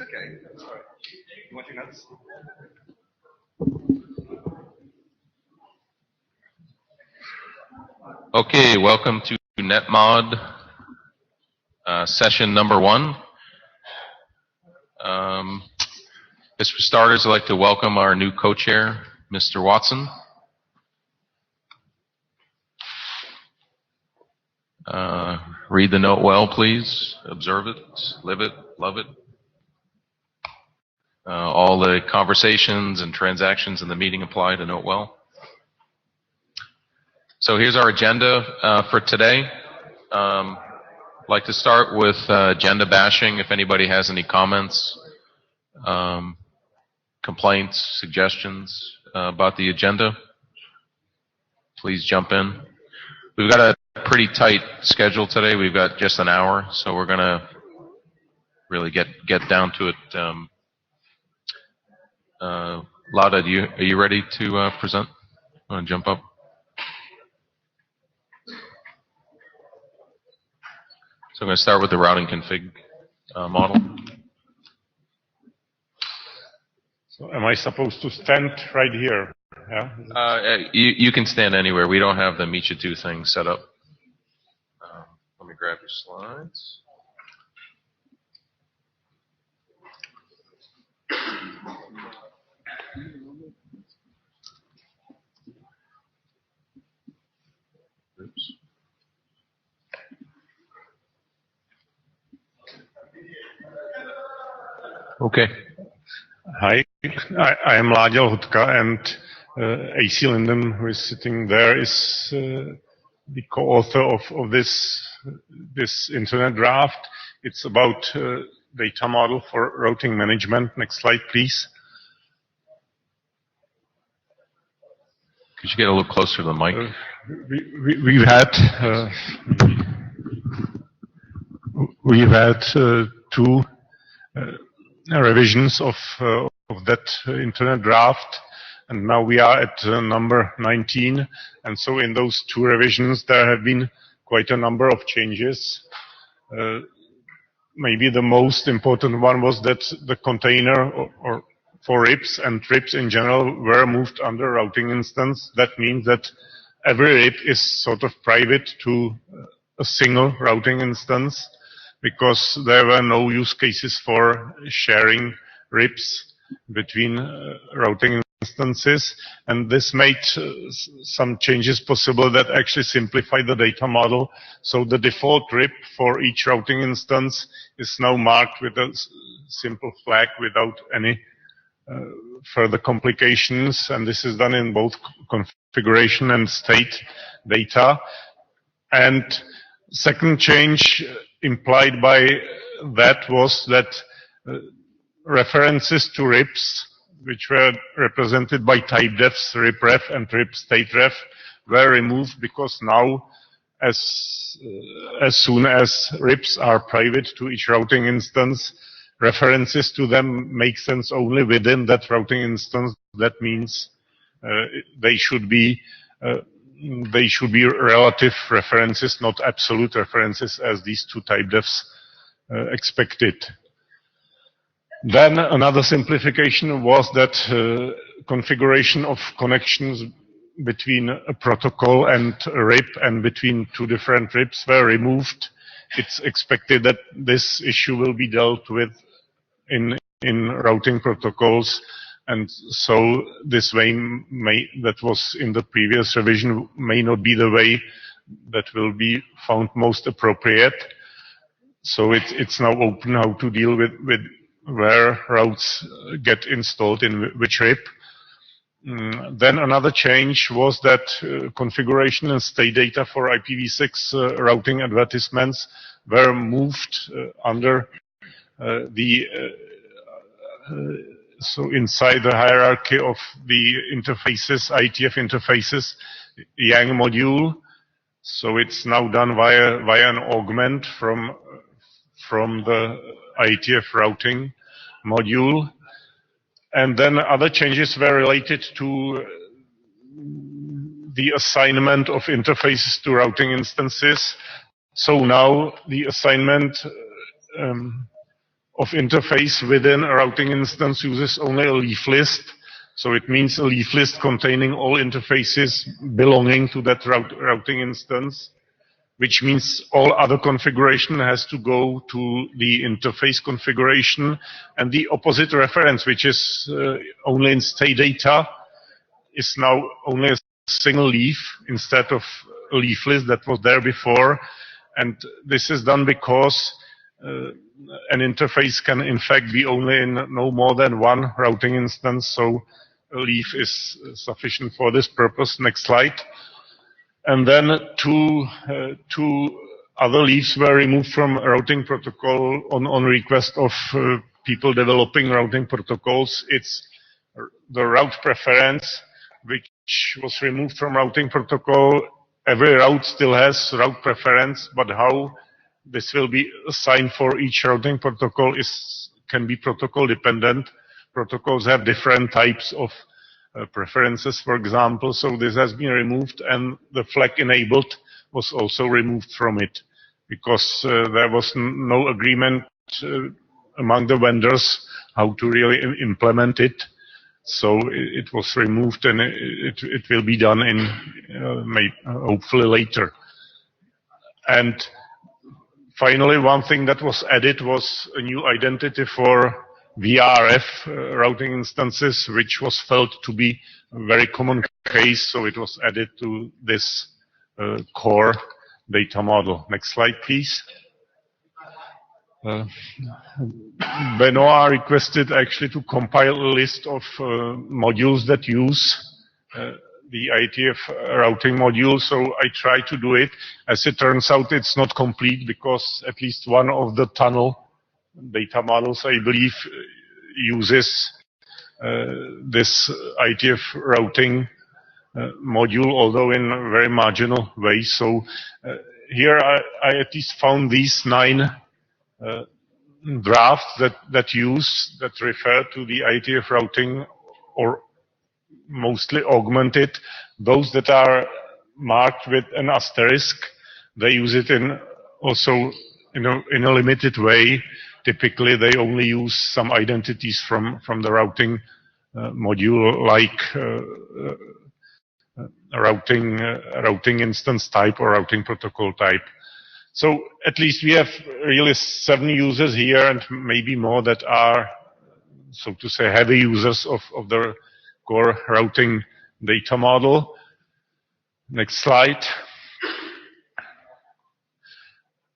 Okay. Sorry. You want your notes? Okay, welcome to NetMod session number 1. As for starters, I'd like to welcome our new co-chair, Mr. Watson. Read the note well, please. Observe it, live it, love it. All the conversations and transactions in the meeting apply to note well. So here's our agenda for today. I'd like to start with agenda bashing. If anybody has any comments, complaints, suggestions about the agenda, please jump in. We've got a pretty tight schedule today. We've got just an hour, so we're going to really get down to it. Lada, are you ready to present? Want to jump up? So I'm going to start with the routing config model. So am I supposed to stand right here? Yeah. You can stand anywhere. We don't have the Meet You 2 thing set up. Let me grab your slides. Oops. Okay. Hi, I am Láďa Lhutka, and AC Linden, who is sitting there, is the co-author of this internet draft. It's about data model for routing management. Next slide, please. Could you get a little closer to the mic? We've had two revisions of that internet draft, and now we are at number 19. And so in those two revisions, there have been quite a number of changes. Maybe the most important one was that the container or for RIPs and RIPs in general were moved under routing instance. That means that every RIP is sort of private to a single routing instance, because there were no use cases for sharing RIPs between routing instances. And this made some changes possible that actually simplify the data model. So the default RIP for each routing instance is now marked with a simple flag without any further complications. And this is done in both configuration and state data. And second change implied by that was that references to RIPs, which were represented by type defs, ripref and ripstateref, were removed, because now as soon as RIPs are private to each routing instance, references to them make sense only within that routing instance. That means they should be relative references, not absolute references, as these two type defs expected. Then another simplification was that configuration of connections between a protocol and a RIP and between two different RIPs were removed. It's expected that this issue will be dealt with in routing protocols. And so this way, that was in the previous revision, may not be the way that will be found most appropriate. So it's now open how to deal with where routes get installed in which RIP. Then another change was that configuration and state data for IPv6 routing advertisements were moved under so inside the hierarchy of the interfaces, IETF interfaces, YANG module. So it's now done via an augment from from the IETF routing module. And then other changes were related to the assignment of interfaces to routing instances. So now the assignment of interface within a routing instance uses only a leaf list. So it means a leaf list containing all interfaces belonging to that routing instance, which means all other configuration has to go to the interface configuration, and the opposite reference, which is only in state data, is now only a single leaf instead of a leaf list that was there before. And this is done because an interface can in fact be only in no more than one routing instance, so a leaf is sufficient for this purpose. Next slide. And then two other leaves were removed from a routing protocol on request of people developing routing protocols. It's the route preference, which was removed from routing protocol. Every route still has route preference, but how this will be assigned for each routing protocol can be protocol dependent. Protocols have different types of preferences, for example, so this has been removed, and the flag enabled was also removed from it because there was no agreement among the vendors how to really implement it. So it was removed, and it will be done in hopefully later. And finally, one thing that was added was a new identity for VRF routing instances, which was felt to be a very common case, so it was added to this core data model. Next slide, please. Benoit requested actually to compile a list of modules that use the IETF routing module, so I try to do it. As it turns out, it's not complete because at least one of the tunnel data models, I believe, uses this IETF routing module, although in a very marginal way. So here I at least found these 9 drafts that refer to the IETF routing, or mostly augmented. Those that are marked with an asterisk, they use it also in a limited way. Typically, they only use some identities from the routing module, like routing instance type or routing protocol type. So at least we have really 7 users here, and maybe more that are, so to say, heavy users of the core routing data model. Next slide.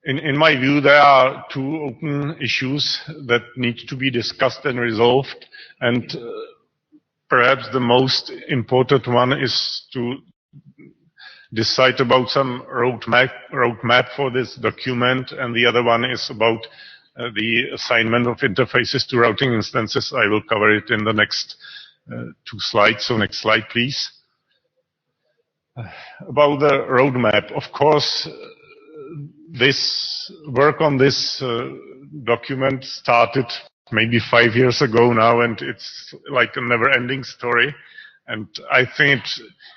In my view, there are 2 open issues that need to be discussed and resolved, and perhaps the most important one is to decide about some roadmap for this document, and the other one is about the assignment of interfaces to routing instances. I will cover it in the next 2 slides. So next slide, please. About the roadmap, of course, this work on this document started maybe 5 years ago now, and it's like a never-ending story. And I think,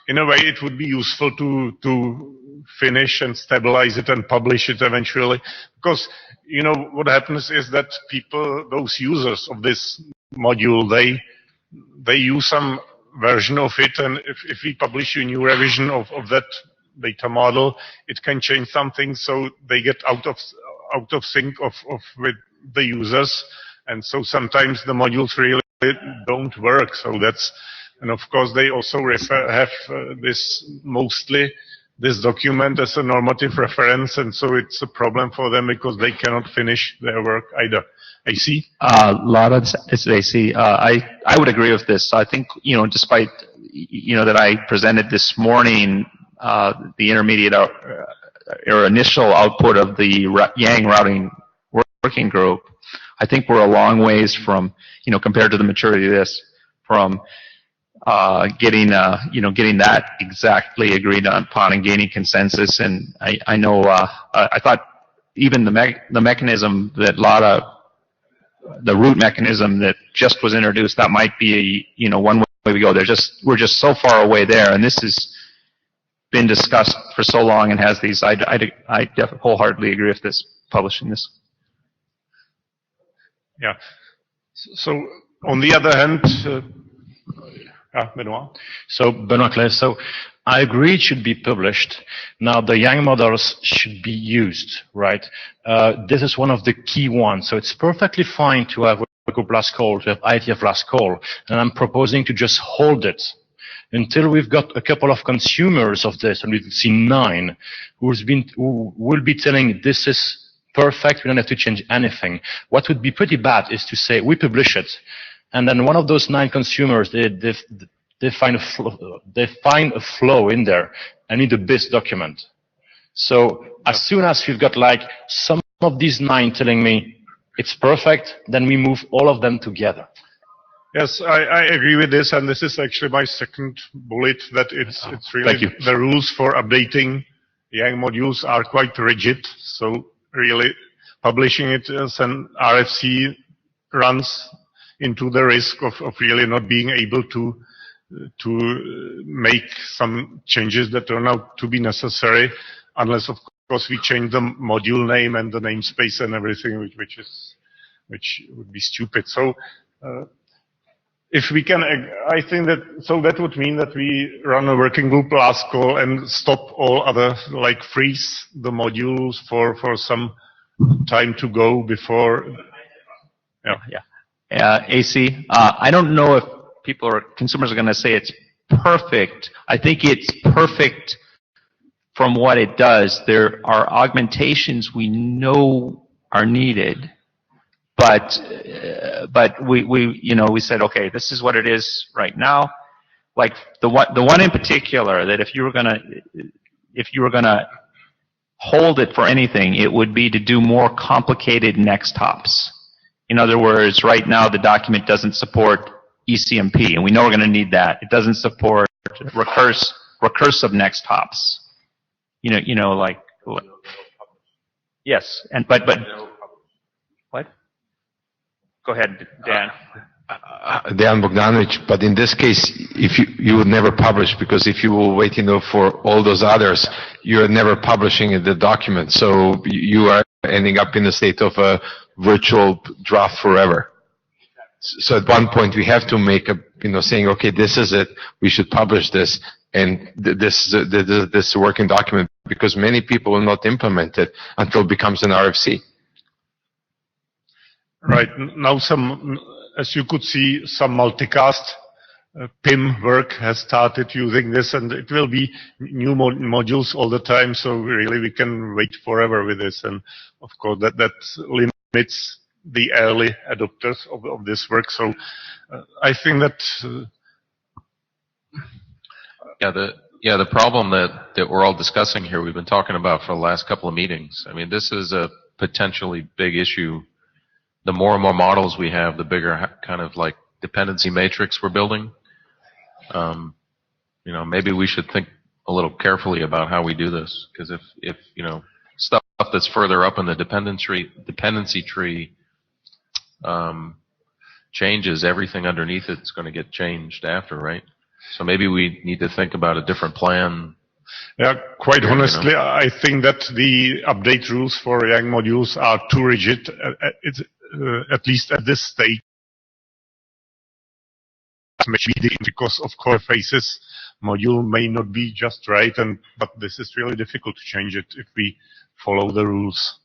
in a way, it would be useful to finish and stabilize it and publish it eventually. Because, you know, what happens is that people, those users of this module, they use some version of it, and if we publish a new revision of that data model, it can change something, so they get out of sync with the users, and so sometimes the modules really don't work. So that's, and of course they also have this document as a normative reference, and so it's a problem for them because they cannot finish their work either. AC? Lara, it's AC. I would agree with this. I think, you know, despite, you know, that I presented this morning the intermediate or initial output of the Yang routing working group, I think we're a long ways from, you know, compared to the maturity of this, from getting that exactly agreed upon and gaining consensus. And I know I thought even the mechanism that the root mechanism that just was introduced, that might be, one way we go. We're just so far away there, and this has been discussed for so long and has these. I definitely wholeheartedly agree with this, publishing this. Yeah. So on the other hand, Benoit. So Benoit Claes, so I agree it should be published. Now the Yang models should be used, right? This is one of the key ones. So it's perfectly fine to have a group last call, to have IETF last call, and I'm proposing to just hold it until we've got a couple of consumers of this, and we've seen 9 who will be telling this is perfect, we don't have to change anything. What would be pretty bad is to say we publish it, and then one of those 9 consumers they find a flaw in there and need a BIS document. So as soon as we've got like some of these 9 telling me it's perfect, then we move all of them together. Yes, I agree with this, and this is actually my second bullet, that it's really the rules for updating Yang modules are quite rigid, so really publishing it as an RFC runs into the risk of really not being able to make some changes that turn out to be necessary, unless of course we change the module name and the namespace and everything, which would be stupid. So if we can, I think that would mean that we run a working group last call and stop all other, like freeze the modules for some time to go before. AC, I don't know if consumers are going to say it's perfect. I think it's perfect from what it does. There are augmentations we know are needed, but we said, okay, this is what it is right now. Like the one in particular that if you were gonna hold it for anything, it would be to do more complicated next hops. In other words, right now the document doesn't support ECMP, and we know we're going to need that. It doesn't support recursive next hops. Like yes, but what? Go ahead, Dan. Dan Bogdanovich, but in this case, if you would never publish, because if you were waiting for all those others, you're never publishing the document. So you are ending up in a state of a virtual draft forever. So at one point we have to make saying, okay, this is it, we should publish this, and this is a working document, because many people will not implement it until it becomes an RFC. Right. Now as you could see, some multicast PIM work has started using this, and it will be new modules all the time, so really we can wait forever with this, and of course that limits the early adopters of this work. So I think that the problem that we're all discussing here, we've been talking about for the last couple of meetings. I mean, this is a potentially big issue. The more and more models we have, the bigger kind of like dependency matrix we're building. Maybe we should think a little carefully about how we do this, because if stuff that's further up in the dependency tree changes, everything underneath it's going to get changed after, right? So maybe we need to think about a different plan. Yeah, quite honestly, I think that the update rules for Yang modules are too rigid, at least at this stage. Because of core faces, module may not be just right, but this is really difficult to change it if we follow the rules.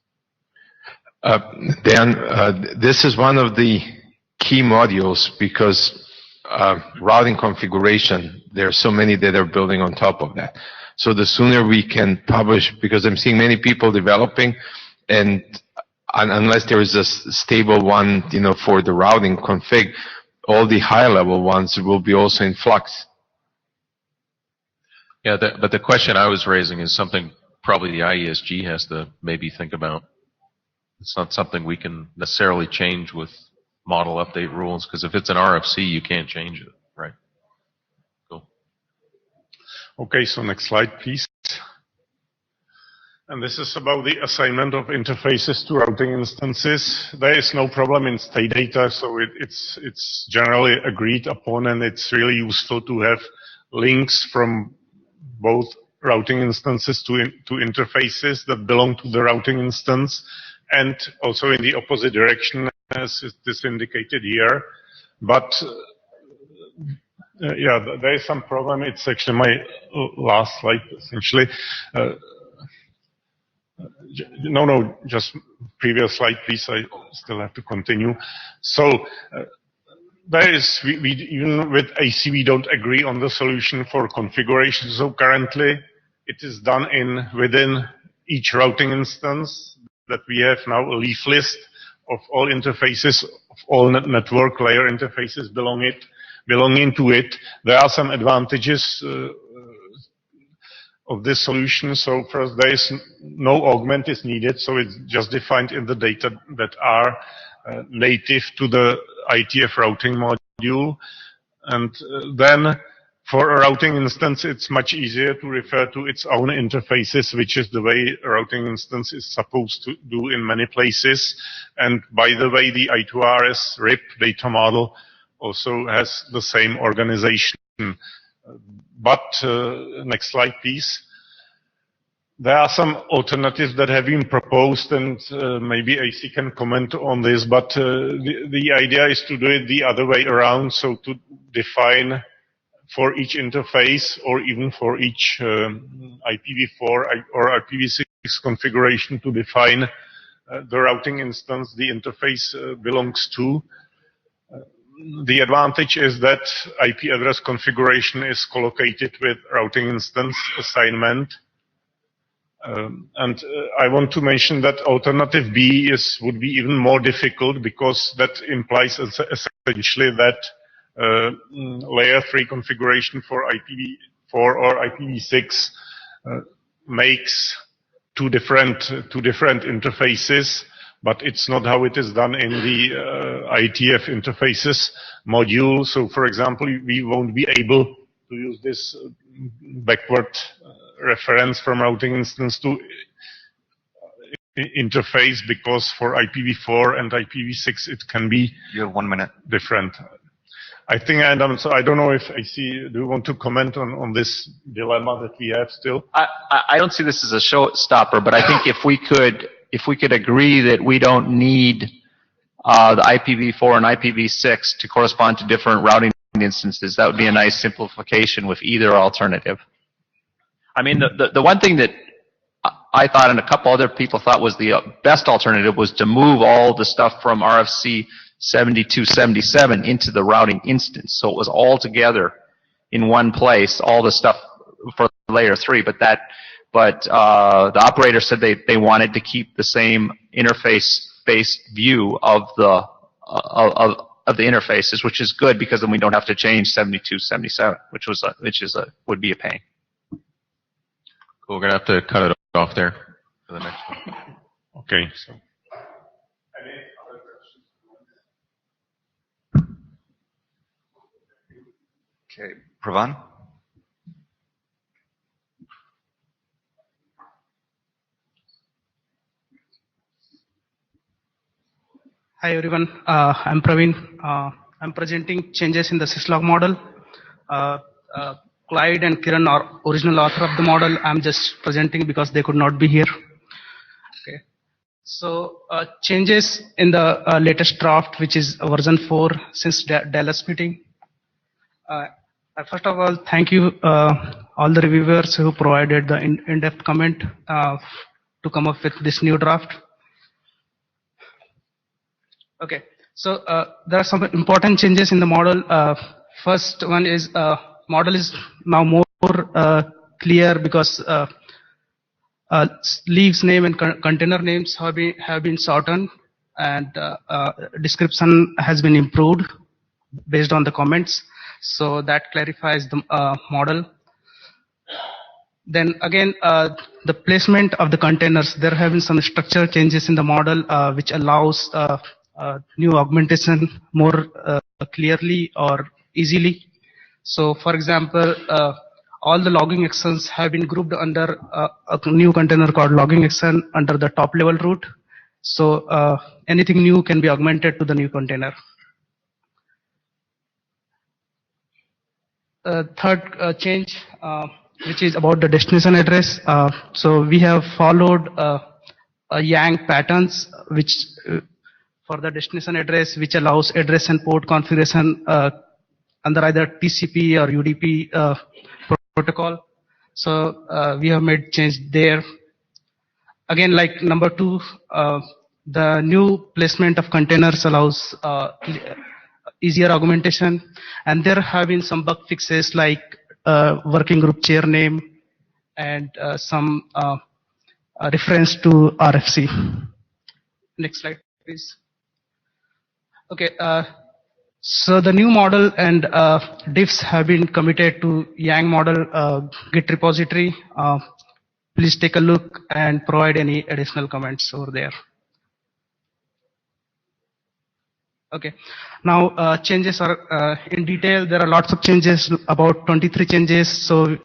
Dan, this is one of the key modules, because routing configuration, there are so many that are building on top of that. So the sooner we can publish, because I'm seeing many people developing, and unless there is a stable one, for the routing config, all the high level ones will be also in flux. Yeah, but the question I was raising is something probably the IESG has to maybe think about. It's not something we can necessarily change with model update rules, because if it's an RFC, you can't change it, right? Cool. Okay, so next slide, please. And this is about the assignment of interfaces to routing instances. There is no problem in state data, so it's generally agreed upon, and it's really useful to have links from both routing instances to interfaces that belong to the routing instance, and also in the opposite direction, as is indicated here. But yeah, there is some problem. It's actually my last slide, essentially. No, just previous slide, please. I still have to continue. So there is, even with AC, we don't agree on the solution for configuration. So currently, it is done within each routing instance that we have now a leaf list of all interfaces, of all network layer interfaces belonging to it. There are some advantages of this solution. So first, there is no augment is needed, so it's just defined in the data that are native to the IETF routing module. And then for a routing instance, it's much easier to refer to its own interfaces, which is the way a routing instance is supposed to do in many places. And by the way, the I2RS RIP data model also has the same organization. But next slide, please. There are some alternatives that have been proposed, and maybe AC can comment on this, but the idea is to do it the other way around, so to define for each interface or even for each IPv4 or IPv6 configuration to define the routing instance the interface belongs to. The advantage is that IP address configuration is collocated with routing instance assignment. And I want to mention that alternative B would be even more difficult, because that implies essentially that layer 3 configuration for IPv4 or IPv6 makes two different interfaces. But it's not how it is done in the IETF interfaces module. So, for example, we won't be able to use this backward reference from routing instance to interface, because for IPv4 and IPv6 it can be You have 1 minute. different. I think, and so I don't know if AC, do you want to comment on this dilemma that we have still? I don't see this as a showstopper, but I think if we could agree that we don't need the IPv4 and IPv6 to correspond to different routing instances, that would be a nice simplification with either alternative. I mean, the one thing that I thought and a couple other people thought was the best alternative was to move all the stuff from RFC 7277 into the routing instance, so it was all together in one place, all the stuff for layer 3. But the operator said they wanted to keep the same interface-based view of the interfaces, which is good, because then we don't have to change 7277, which would be a pain. Cool, we're gonna have to cut it off there for the next one. Okay. So. Okay, Pravan? Hi everyone, I'm Praveen. I'm presenting changes in the Syslog model. Clyde and Kiran are original author of the model. I'm just presenting because they could not be here. Okay. So changes in the latest draft, which is version 4 since Dallas meeting. First of all, thank you all the reviewers who provided the in-depth comment to come up with this new draft. Okay, so there are some important changes in the model. First one is model is now more clear, because leaves name and container names have been shortened, and description has been improved based on the comments. So that clarifies the model. Then again, the placement of the containers, there have been some structural changes in the model which allows new augmentation more clearly or easily. So for example, all the logging actions have been grouped under a new container called logging action under the top level root. So anything new can be augmented to the new container. Third change, which is about the destination address. So we have followed Yang patterns, which for the destination address, which allows address and port configuration under either TCP or UDP protocol. So we have made change there. Again, like number 2, the new placement of containers allows easier augmentation, and there have been some bug fixes like working group chair name and some reference to RFC. Next slide, please. Okay, so the new model and diffs have been committed to Yang model Git repository. Please take a look and provide any additional comments over there. Okay, now changes are in detail. There are lots of changes, about 23 changes, so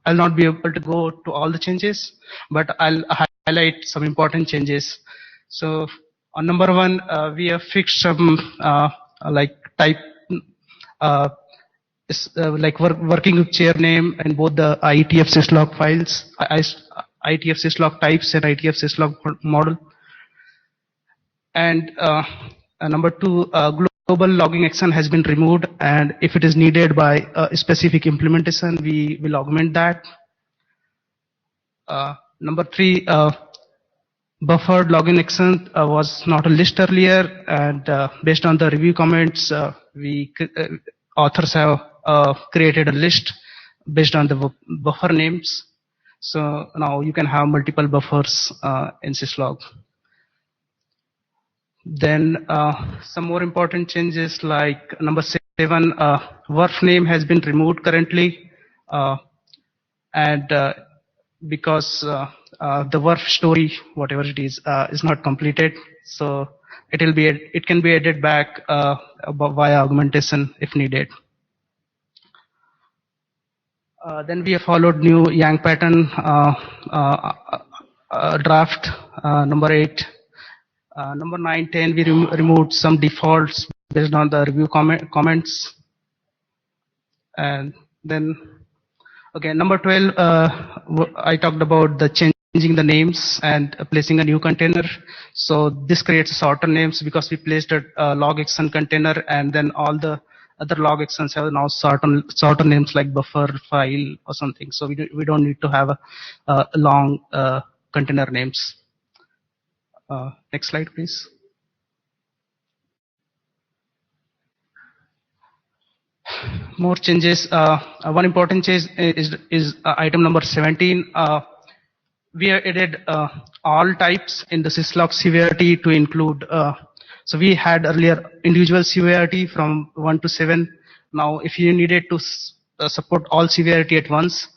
I'll not be able to go to all the changes, but I'll highlight some important changes. So on number 1, we have fixed some like type like working with chair name in both the IETF Syslog files, IETF Syslog types and IETF Syslog model. And number 2, global logging action has been removed, and if it is needed by a specific implementation, we will augment that. Number 3, buffered logging action was not a list earlier, and based on the review comments, authors have created a list based on the buffer names. So now you can have multiple buffers in Syslog. Then some more important changes like number 7, WRF name has been removed currently, and because the WRF story, whatever it is not completed, so it can be added back via augmentation if needed. Then we have followed new Yang pattern draft, number 8. Number 9, 10, we removed some defaults based on the review comments. And then, okay, number 12, I talked about the changing the names and placing a new container. So this creates sorter names because we placed a log action container, and then all the other log actions have now sorter names like buffer, file, or something. So we don't need to have a long container names. Next slide, please. More changes. One important change is item number 17. We have added all types in the Syslog severity to include. So we had earlier individual severity from 1 to 7. Now, if you needed to support all severity at once,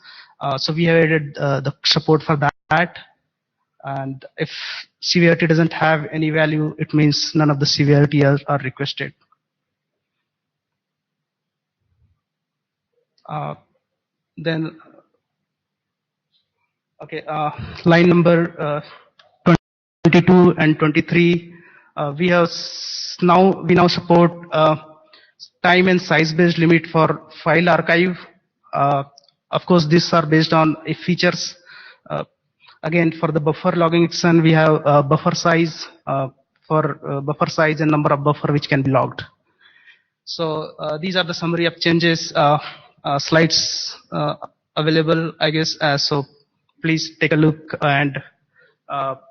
so we have added the support for that. And if severity doesn't have any value, it means none of the severity are requested. Then, okay, line number 22 and 23, we now support time and size based limit for file archive. Of course, these are based on features. Again, for the buffer logging action, we have buffer size buffer size and number of buffer which can be logged. So these are the summary of changes. Slides available, I guess. So please take a look and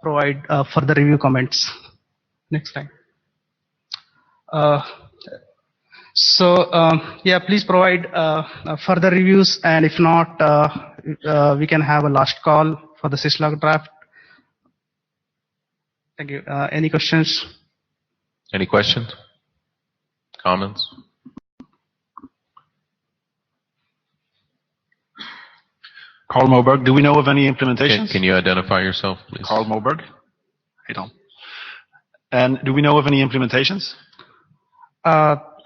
provide further review comments. Next slide. Yeah, please provide further reviews, and if not, we can have a last call for the Syslog draft. Thank you. Any questions? Any questions? Comments? Carl Moberg, do we know of any implementations? Can you identify yourself, please? Carl Moberg. Hey, Tom. And do we know of any implementations?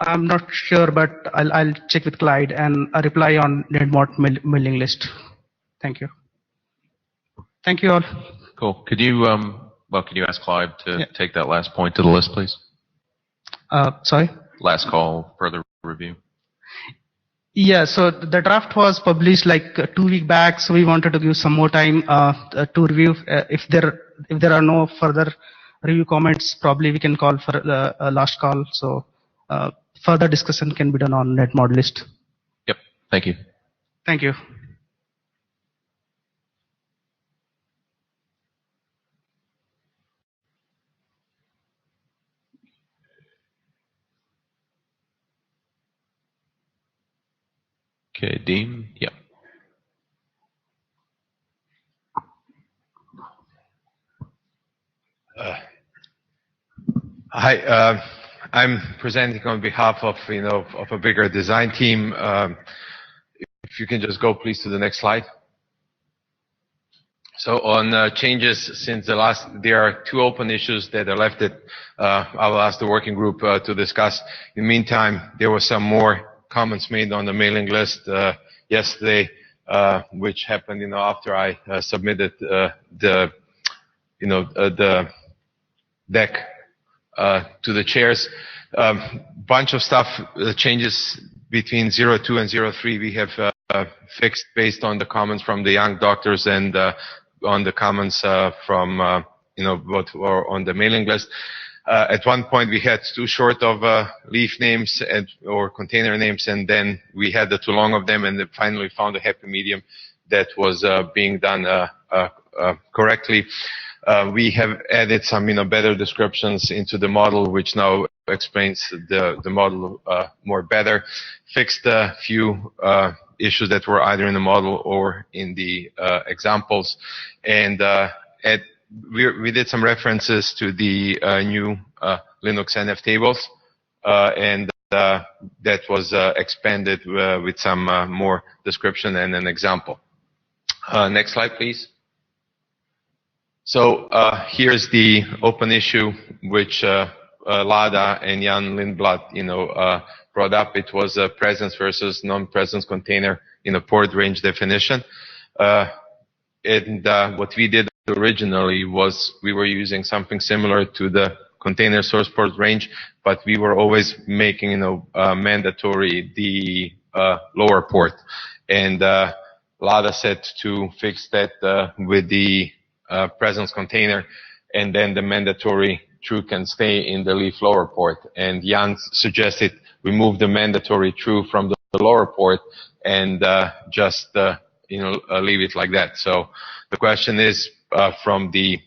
I'm not sure, but I'll check with Clyde and reply on NetMod mailing list. Thank you. Thank you all. Cool. Could you ask Clive to take that last point to the list, please? Sorry? Last call, further review. Yeah, so the draft was published like 2 weeks back, so we wanted to give some more time to review. If there are no further review comments, probably we can call for a last call. So further discussion can be done on NetMod list. Yep. Thank you. Thank you. Okay, Dean. Yep. Hi, I'm presenting on behalf of a bigger design team. If you can just go please to the next slide. So on changes since the last, there are 2 open issues that are left that I will ask the working group to discuss. In the meantime, there were some more comments made on the mailing list yesterday, which happened after I submitted the deck to the chairs. Bunch of stuff, changes between 02 and 03 we have fixed based on the comments from the young doctors and on the comments from what were on the mailing list. At one point we had too short of leaf names or container names, and then we had too long of them, and then finally found a happy medium that was being done correctly. We have added some better descriptions into the model, which now explains the model more better. Fixed a few issues that were either in the model or in the examples, and we did some references to the new Linux NF tables, and that was expanded with some more description and an example. Next slide, please. So here's the open issue which Lada and Jan Lindblad brought up. It was a presence versus non-presence container in a port range definition. And what we did originally was we were using something similar to the container source port range, but we were always making mandatory the lower port. And Lada said to fix that with the presence container, and then the mandatory true can stay in the leaf lower port. And Jan suggested we move the mandatory true from the lower port and just leave it like that. So the question is from the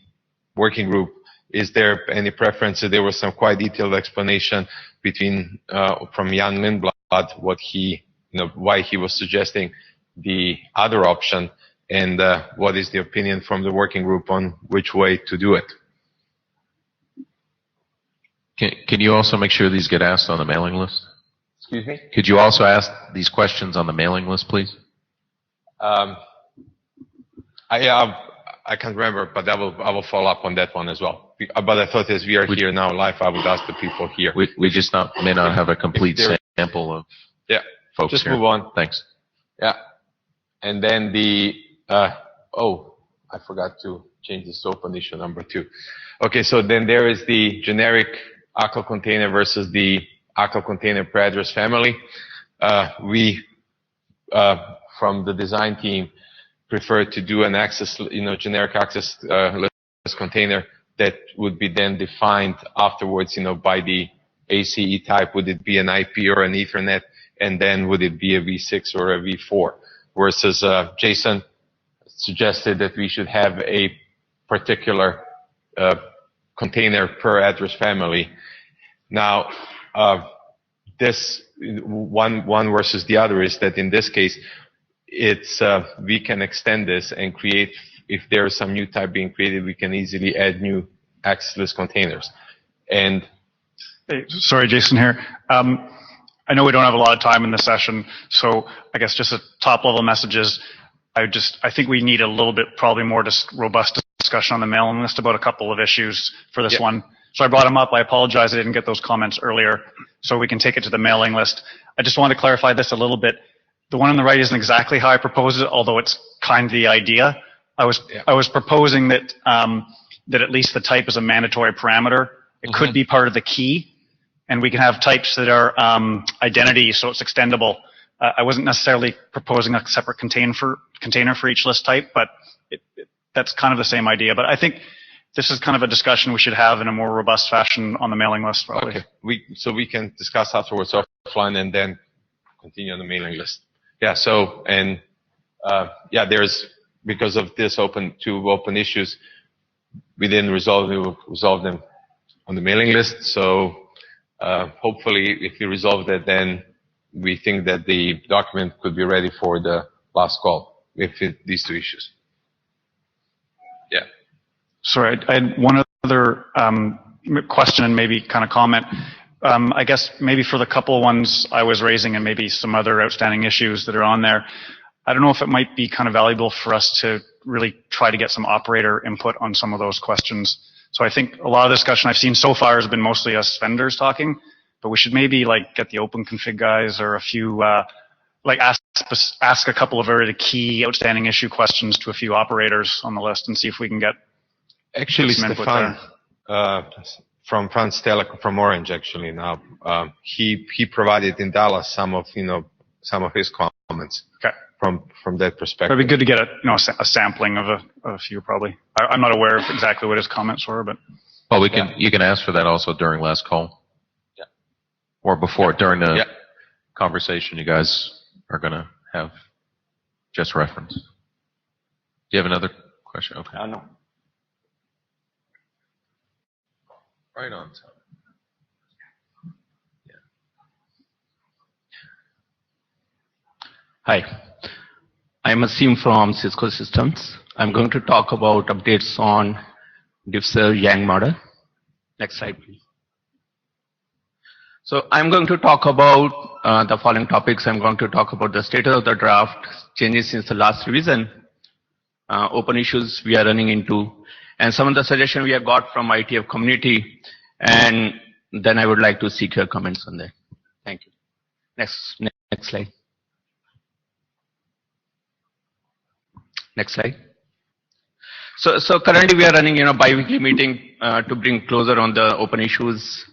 working group, is there any preference? There was some quite detailed explanation between from Jan Lindblad what he why he was suggesting the other option, and what is the opinion from the working group on which way to do it. Can you also make sure these get asked on the mailing list? Excuse me? Could you also ask these questions on the mailing list, please? I can't remember, but I will follow up on that one as well. But I thought as we are here now live, I would ask the people here. We just may not have a complete sample of folks just here. Move on. Thanks. Yeah. And then the, I forgot to change this to open issue number 2. Okay, so then there is the generic ACL container versus the ACL container per address family. We, from the design team, prefer to do an access, generic access list container that would be then defined afterwards, by the ACE type. Would it be an IP or an Ethernet? And then would it be a V6 or a V4? Versus Jason suggested that we should have a particular container per address family. Now, this one versus the other is that in this case, it's we can extend this and create, if there is some new type being created, we can easily add new access list containers. And hey, sorry, Jason here. I know we don't have a lot of time in this session, so I guess just a top-level message is I think we need a little bit, probably more robust discussion on the mailing list about a couple of issues for this one. So I brought them up. I apologize I didn't get those comments earlier. so we can take it to the mailing list. I just want to clarify this a little bit. The one on the right isn't exactly how I proposed it, although it's kind of the idea. I was proposing that that at least the type is a mandatory parameter. It could be part of the key, and we can have types that are identity, so it's extendable. I wasn't necessarily proposing a separate container for each list type, but that's kind of the same idea. But I think this is kind of a discussion we should have in a more robust fashion on the mailing list, probably. Okay. So we can discuss afterwards offline and then continue on the mailing list. Yeah. So there's, because of this two open issues, we didn't resolve them on the mailing list. So hopefully, if we resolve that, then we think that the document could be ready for the last call with these two issues. Yeah. Sorry, I had one other question and maybe kind of comment. I guess maybe for the couple ones I was raising and maybe some other outstanding issues that are on there, I don't know if it might be kind of valuable for us to really try to get some operator input on some of those questions. So I think a lot of the discussion I've seen so far has been mostly us vendors talking, but we should maybe like get the OpenConfig guys or a few, ask a couple of very key outstanding issue questions to a few operators on the list and see if we can get actually some input Stefan there. From France Telecom, from Orange actually now, he provided in Dallas some of his comments. Okay. From that perspective. It'd be good to get a sampling of a few probably. I'm not aware of exactly what his comments were, but. Well, you can ask for that also during last call. Yeah. Or before, during the conversation you guys are going to have just reference. Do you have another question? Okay. No. Right on time. Yeah. Hi. I'm Asim from Cisco Systems. I'm going to talk about updates on diffserv Yang model. Next slide, please. So I'm going to talk about the following topics. I'm going to talk about the status of the draft, changes since the last revision, open issues we are running into, and some of the suggestions we have got from IETF community, and then I would like to seek your comments on that. Thank you. Next slide. Next slide. So currently we are running, bi-weekly meeting to bring closer on the open issues.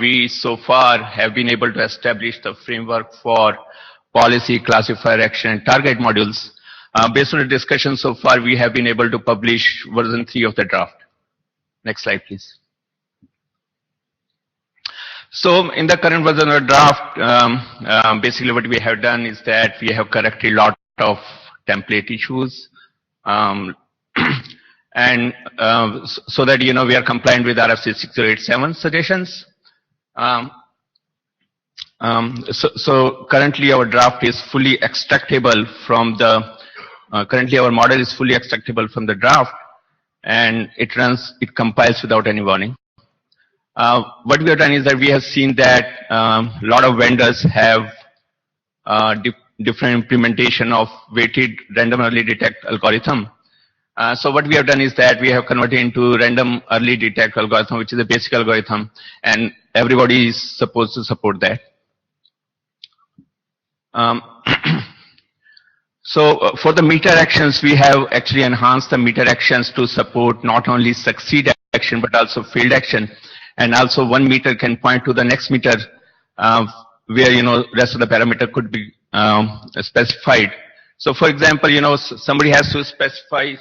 We so far have been able to establish the framework for policy, classifier, action, and target modules. Based on the discussion so far, we have been able to publish version 3 of the draft. Next slide, please. So in the current version of the draft, basically what we have done is that we have corrected a lot of template issues. And so that we are compliant with RFC 6087 suggestions. So currently our draft is fully extractable from the. Currently our model is fully extractable from the draft, and it compiles without any warning. What we have done is that we have seen that a lot of vendors have different implementation of weighted random early detect algorithm. So what we have done is that we have converted into random early detect algorithm, which is a basic algorithm, and everybody is supposed to support that. So for the meter actions, we have actually enhanced the meter actions to support not only succeed action but also failed action, and also one meter can point to the next meter where rest of the parameter could be specified. So for example, somebody has to specify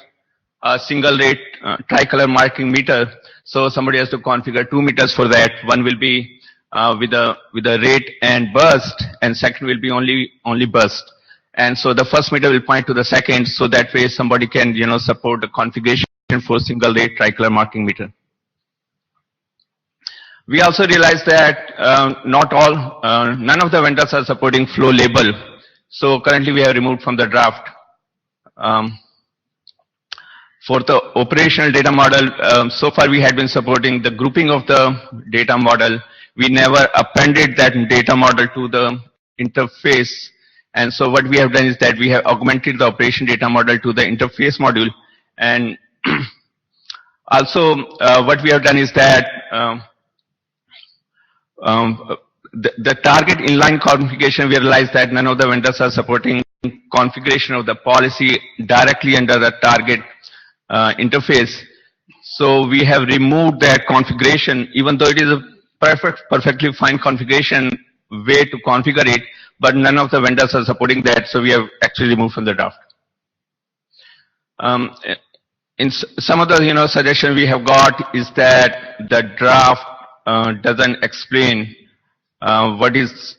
a single rate tricolor marking meter. So somebody has to configure 2 meters for that. One will be with a rate and burst, and second will be only burst. And so the first meter will point to the second, so that way somebody can support the configuration for single rate tricolor marking meter. We also realized that none of the vendors are supporting flow label. So currently we have removed from the draft. For the operational data model, so far we had been supporting the grouping of the data model. We never appended that data model to the interface. And so what we have done is that we have augmented the operation data model to the interface module. And also what we have done is that the target inline configuration, we realized that none of the vendors are supporting configuration of the policy directly under the target interface. So we have removed that configuration, even though it is a perfectly fine configuration way to configure it, but none of the vendors are supporting that, so we have actually removed from the draft. In some of the suggestion we have got is that the draft doesn't explain what is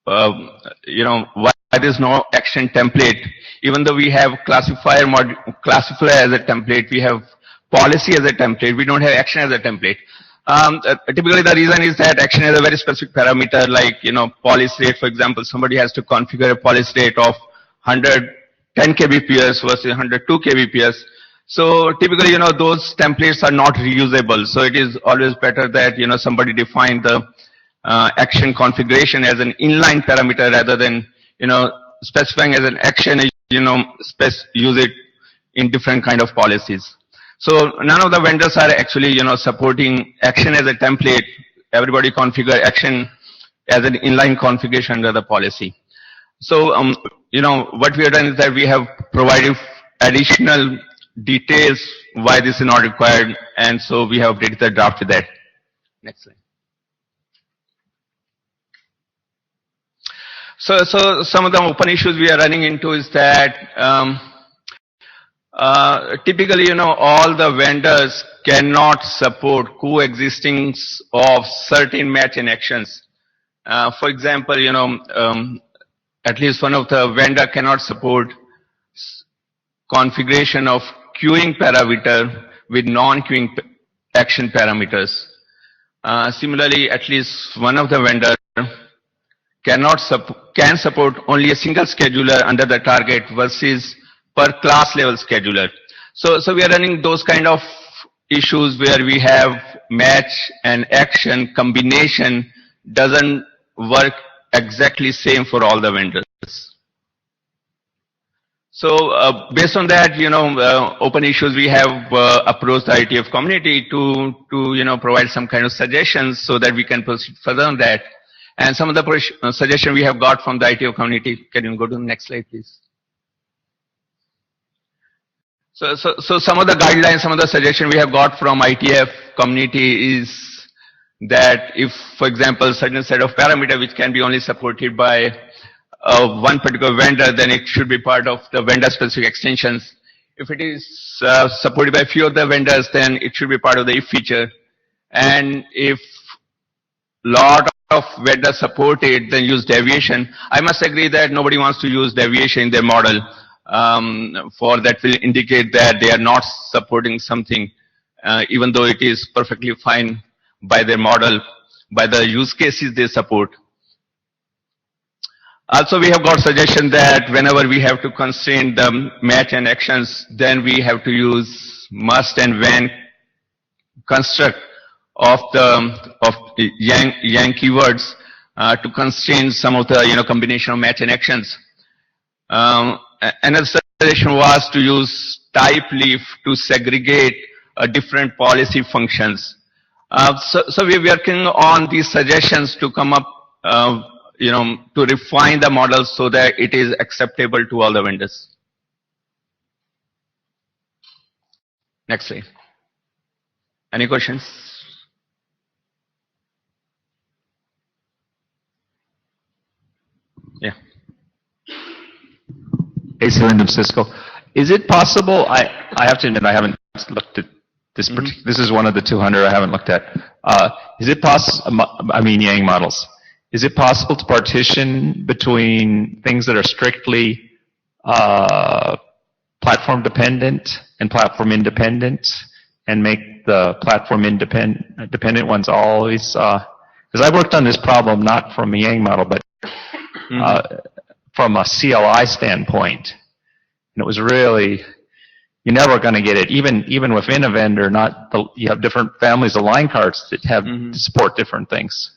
why there is no action template. Even though we have classifier as a template, we have policy as a template, we don't have action as a template. Typically the reason is that action has a very specific parameter, like policy rate. For example, somebody has to configure a policy rate of 110 kbps versus 102 kbps. So typically, those templates are not reusable. So it is always better that, somebody define the action configuration as an inline parameter rather than, specifying as an action, use it in different kind of policies. So none of the vendors are actually, supporting action as a template. Everybody configure action as an inline configuration under the policy. So, what we have done is that we have provided additional details why this is not required, and so we have updated the draft with that. Next slide. So some of the open issues we are running into is that typically, all the vendors cannot support coexisting of certain match and actions. For example, at least one of the vendor cannot support configuration of queuing parameter with non-queuing action parameters. Similarly, at least one of the vendor can support only a single scheduler under the target versus per class level scheduler. So we are running those kind of issues where we have match and action combination doesn't work exactly same for all the vendors. So based on that, open issues, we have approached the IETF community to provide some kind of suggestions so that we can proceed further on that. And some of the suggestions we have got from the IETF community. Can you go to the next slide, please? So some of the guidelines, some of the suggestions we have got from IETF community is that if, for example, certain set of parameter which can be only supported by one particular vendor, then it should be part of the vendor-specific extensions. If it is supported by few of the vendors, then it should be part of the if feature. And if lot of vendors support it, then use deviation. I must agree that nobody wants to use deviation in their model. For that will indicate that they are not supporting something, even though it is perfectly fine by their model, by the use cases they support. Also, we have got suggestion that whenever we have to constrain the match and actions, then we have to use must and when construct of the Yang keywords to constrain some of the combination of match and actions. Another suggestion was to use type leaf to segregate different policy functions. So we're working on these suggestions to come up, to refine the model so that it is acceptable to all the vendors. Next slide. Any questions? Yeah. Hey, Surendra Cisco. Is it possible, I have to admit I haven't looked at this particular, this is one of the 200 I haven't looked at. Is it possible, Yang models, is it possible to partition between things that are strictly platform dependent and platform independent and make the platform dependent ones always, because I've worked on this problem not from a Yang model, but from a CLI standpoint, and it was really, you're never going to get it. Even within a vendor, you have different families of line cards that have to support different things.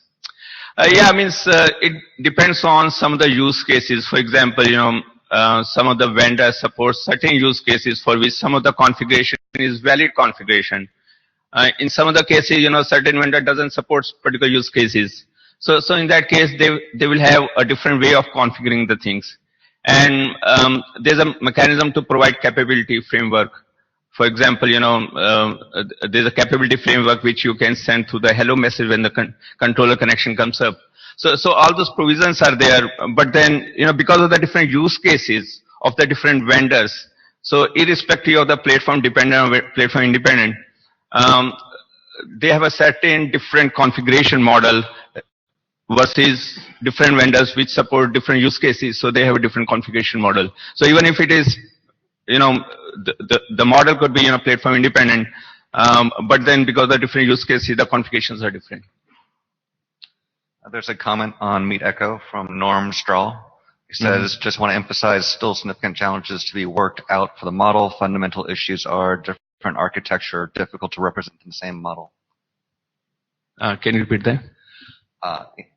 Yeah, it depends on some of the use cases. For example, some of the vendors support certain use cases for which some of the configuration is valid configuration. In some of the cases, certain vendor doesn't support particular use cases. So in that case, they will have a different way of configuring the things. And there's a mechanism to provide capability framework. For example, there's a capability framework which you can send to the hello message when the controller connection comes up. So all those provisions are there, but then, because of the different use cases of the different vendors, so irrespective of the platform dependent or platform independent, they have a certain different configuration model versus different vendors which support different use cases, so they have a different configuration model. So even if it is, the model could be, platform independent, but then because of the different use cases, the configurations are different. There's a comment on Meet Echo from Norm Strahl. He says, just want to emphasize still significant challenges to be worked out for the model. Fundamental issues are different architecture, difficult to represent in the same model. Can you repeat that?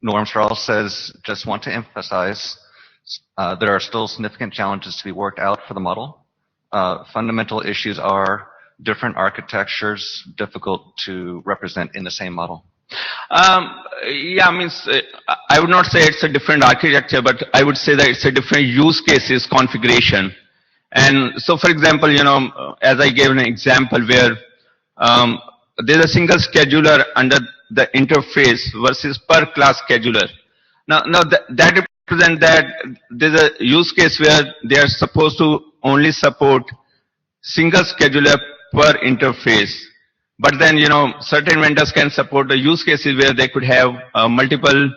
Norm Strahl says, just want to emphasize there are still significant challenges to be worked out for the model. Fundamental issues are different architectures, difficult to represent in the same model. I would not say it's a different architecture, but I would say that it's a different use cases configuration. And so, for example, as I gave an example where there's a single scheduler under the interface versus per class scheduler. Now that represents that there's a use case where they are supposed to only support single scheduler per interface. But then, certain vendors can support the use cases where they could have multiple,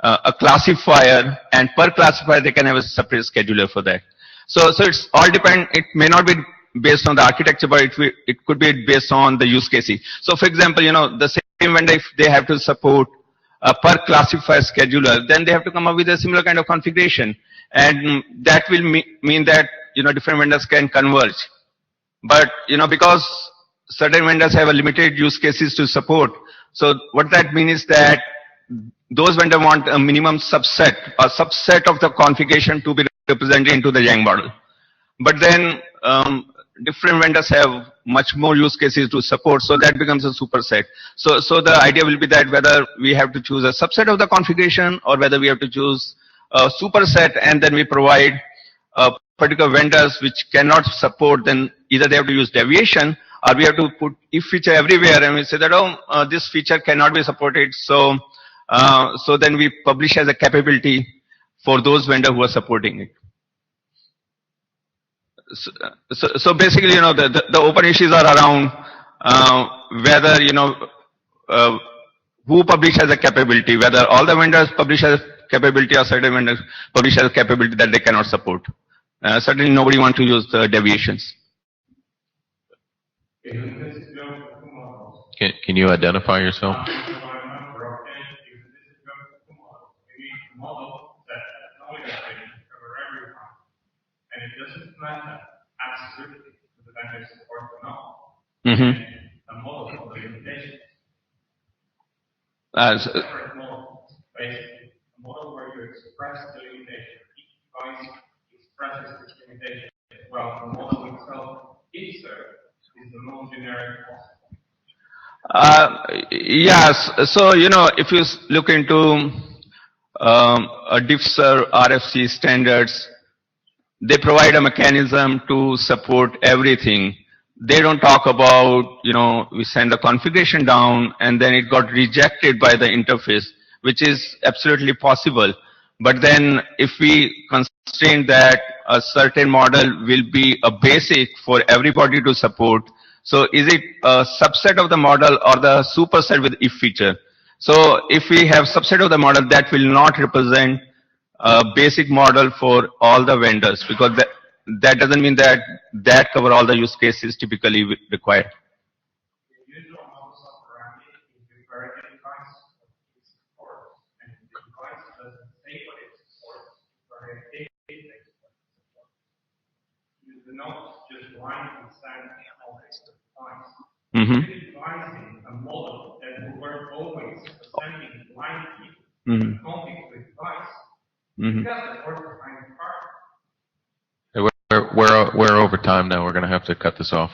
a classifier, and per classifier they can have a separate scheduler for that. So it's all depend, it may not be based on the architecture, but it could be based on the use cases. So for example, the same vendor, if they have to support a per classifier scheduler, then they have to come up with a similar kind of configuration. And that will mean that, different vendors can converge. But, because certain vendors have a limited use cases to support. So what that means is that those vendors want a minimum subset of the configuration to be represented into the Yang model. But then different vendors have much more use cases to support, so that becomes a superset. So the idea will be that whether we have to choose a subset of the configuration or whether we have to choose a superset, and then we provide particular vendors which cannot support, then either they have to use deviation, or we have to put if feature everywhere, and we say that, this feature cannot be supported. So then we publish as a capability for those vendors who are supporting it. So basically, the open issues are around whether, who publish as a capability, whether all the vendors publish as a capability or certain vendors publish as a capability that they cannot support. Certainly nobody wants to use the deviations. Can you identify yourself? Mm-hmm. Model where you express the limitation. Each device expresses its limitation. Well, the model itself is the most generic possible. Yes. So, if you look into a DIFSR RFC standards, they provide a mechanism to support everything. They don't talk about, we send the configuration down and then it got rejected by the interface, which is absolutely possible. But then if we constrain that a certain model will be a basic for everybody to support, so is it a subset of the model or the superset with if feature? So if we have subset of the model, that will not represent a basic model for all the vendors, because that doesn't mean that cover all the use cases typically required. Mm-hmm. A model that will work always presenting blindly Mm-hmm. conflict with device. Mm-hmm. That's the work behind the part. We're over time now. We're going to have to cut this off.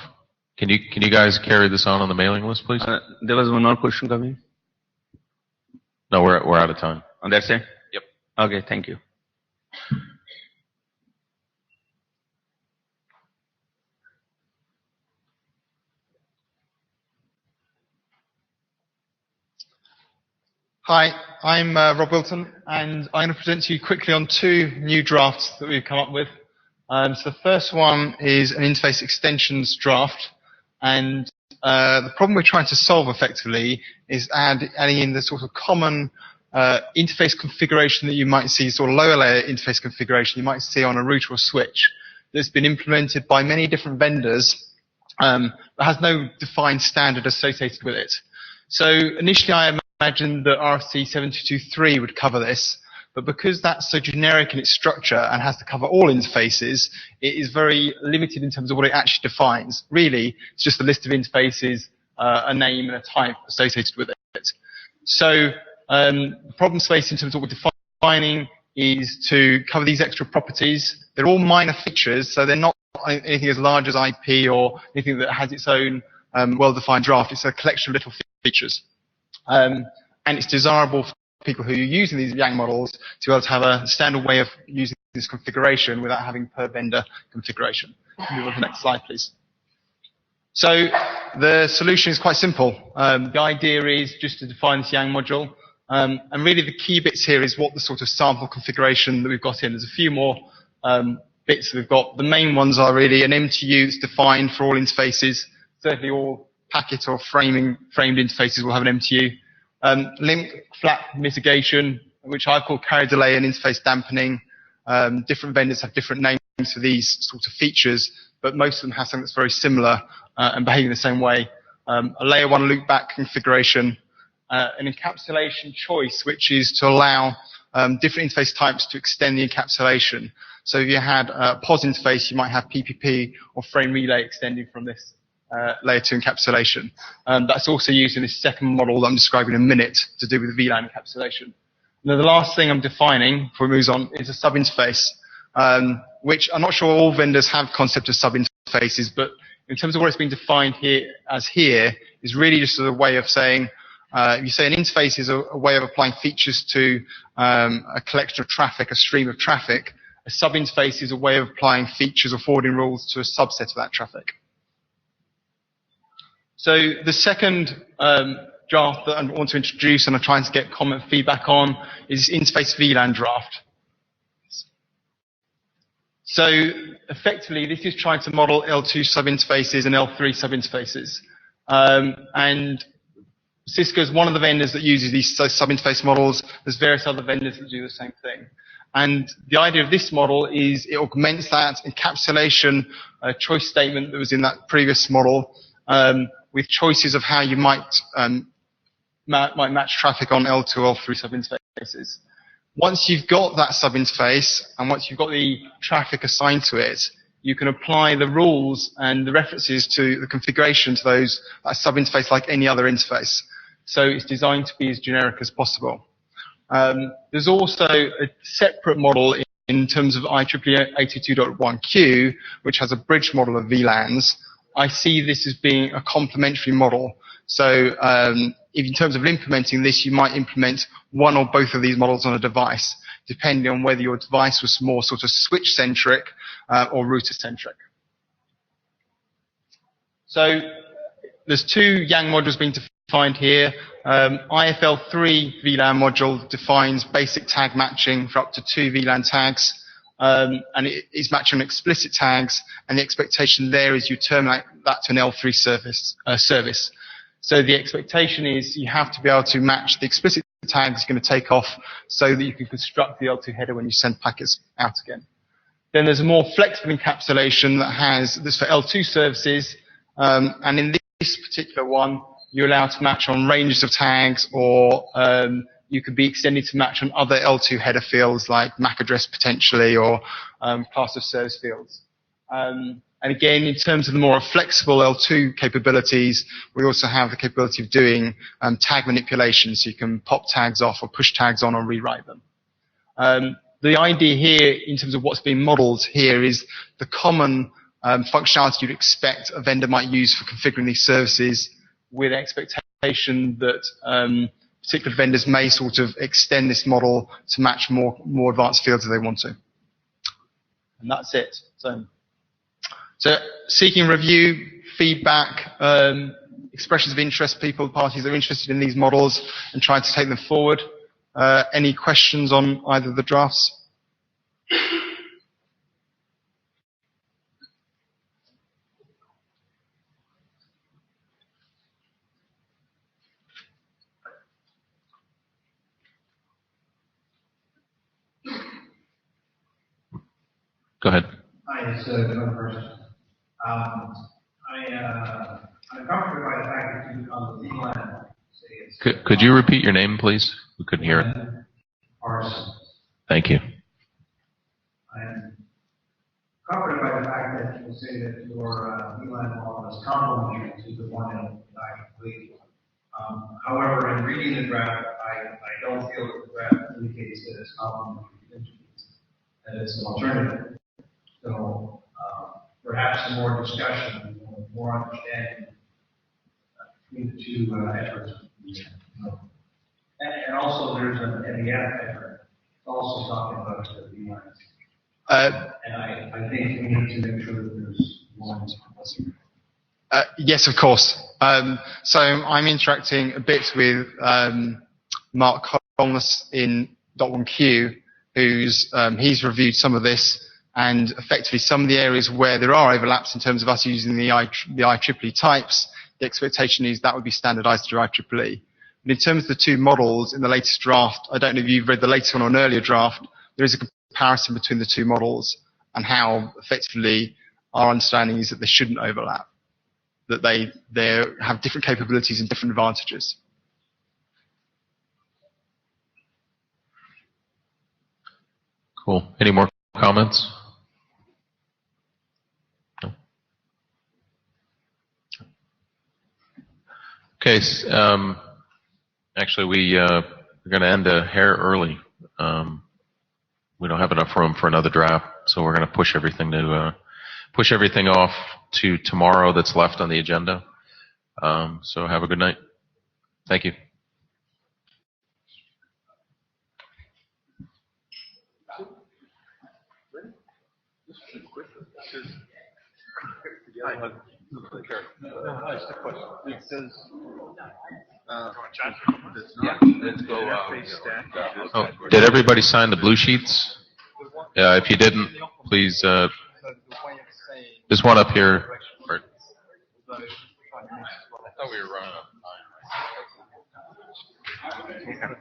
Can you guys carry this on the mailing list, please? There was one more question coming. No, we're out of time. Oh, that's it? Yep. Okay, thank you. Hi, I'm Rob Wilton, and I'm going to present to you quickly on two new drafts that we've come up with. So the first one is an interface extensions draft, and the problem we're trying to solve effectively is adding in the sort of common interface configuration that you might see, sort of lower layer interface configuration you might see on a router or switch that's been implemented by many different vendors but has no defined standard associated with it. So initially I imagined that RFC 7223 would cover this, but because that's so generic in its structure and has to cover all interfaces, it is very limited in terms of what it actually defines. Really, it's just a list of interfaces, a name and a type associated with it. So the problem space in terms of what we're defining is to cover these extra properties. They're all minor features, so they're not anything as large as IP or anything that has its own well-defined draft. It's a collection of little features. And it's desirable for people who are using these Yang models to be able to have a standard way of using this configuration without having per vendor configuration. Move on to the next slide, please. So the solution is quite simple. The idea is just to define this Yang module. And really the key bits here is what the sort of sample configuration that we've got in. There's a few more bits that we've got. The main ones are really an MTU that's defined for all interfaces. Certainly all packet or framed interfaces will have an MTU. Link flap mitigation, which I call carrier delay and interface dampening. Different vendors have different names for these sort of features, but most of them have something that's very similar and behaving the same way. A layer 1 loopback configuration, an encapsulation choice, which is to allow different interface types to extend the encapsulation. So if you had a POS interface, you might have PPP or frame relay extending from this layer 2 encapsulation. That's also used in this second model that I'm describing in a minute to do with VLAN encapsulation. Now the last thing I'm defining before we move on is a sub-interface, which I'm not sure all vendors have concept of sub-interfaces, but in terms of what it's been defined here is really just a way of saying, if you say an interface is a way of applying features to a collection of traffic, a stream of traffic, a sub-interface is a way of applying features or forwarding rules to a subset of that traffic. So the second draft that I want to introduce and I'm trying to get common feedback on is interface VLAN draft. So effectively, this is trying to model L2 sub-interfaces and L3 sub-interfaces. And Cisco is one of the vendors that uses these sub-interface models. There's various other vendors that do the same thing. And the idea of this model is it augments that encapsulation choice statement that was in that previous model with choices of how you might match traffic on L2 or L3 sub-interfaces. Once you've got that sub-interface and once you've got the traffic assigned to it, you can apply the rules and the references to the configuration to that sub-interface like any other interface. So it's designed to be as generic as possible. There's also a separate model in terms of IEEE 822.1q, which has a bridge model of VLANs. I see this as being a complementary model. So if in terms of implementing this, you might implement one or both of these models on a device, depending on whether your device was more sort of switch-centric or router-centric. So there's two Yang modules being defined here. IFL3 VLAN module defines basic tag matching for up to 2 VLAN tags. And it is matching explicit tags, and the expectation there is you terminate that to an L3 service. So the expectation is you have to be able to match the explicit tags you're going to take off so that you can construct the L2 header when you send packets out again. Then there's a more flexible encapsulation that's for L2 services, and in this particular one, you're allowed to match on ranges of tags, or you could be extended to match on other L2 header fields like MAC address potentially, or class of service fields. And again, in terms of the more flexible L2 capabilities, we also have the capability of doing tag manipulation, so you can pop tags off or push tags on or rewrite them. The idea here, in terms of what's being modeled here, is the common functionality you'd expect a vendor might use for configuring these services, with expectation that particular vendors may sort of extend this model to match more advanced fields if they want to. And that's it. So seeking review, feedback, expressions of interest, parties that are interested in these models, and trying to take them forward. Any questions on either of the drafts? Go ahead. Hi, it's John Person. I'm comforted by the fact that you on the VLAN say it's. Could you repeat your name, please? We couldn't hear it. Parsons. Thank you. I'm comforted by the fact that you say that your VLAN model is complementary to the one in IETF. However, in reading the draft, I don't feel that the draft indicates that it's complementary, that it's an alternative. So perhaps some more discussion, more understanding between the two efforts. And also there's an NEF effort. It's also talking about the VLANs. And I think we need to make sure that there's one. Yes, of course. So I'm interacting a bit with Mark Holness in .1Q, who's he's reviewed some of this, and effectively some of the areas where there are overlaps in terms of us using the IEEE types, the expectation is that would be standardized through IEEE. But in terms of the two models in the latest draft, I don't know if you've read the latest one or an earlier draft, there is a comparison between the two models and how effectively our understanding is that they shouldn't overlap, that they have different capabilities and different advantages. Cool. Any more comments? No. Okay. Actually, we're going to end a hair early. We don't have enough room for another draft, so we're going to push everything off to tomorrow that's left on the agenda. So have a good night. Thank you. Oh, did everybody sign the blue sheets? If you didn't, please. There's one up here. I thought we were running out of time.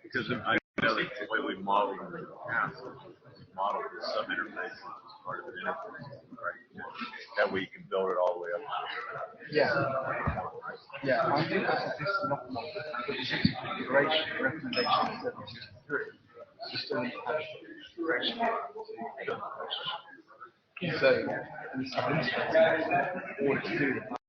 Because I know that the way we model in the past, model the sub-interface as part of an interface, right? That way you can build it all the way up. Yeah. Yeah, I think that's a not configuration recommendation 723. You still need to have direction to build the relationship. So, and it's in order to do that.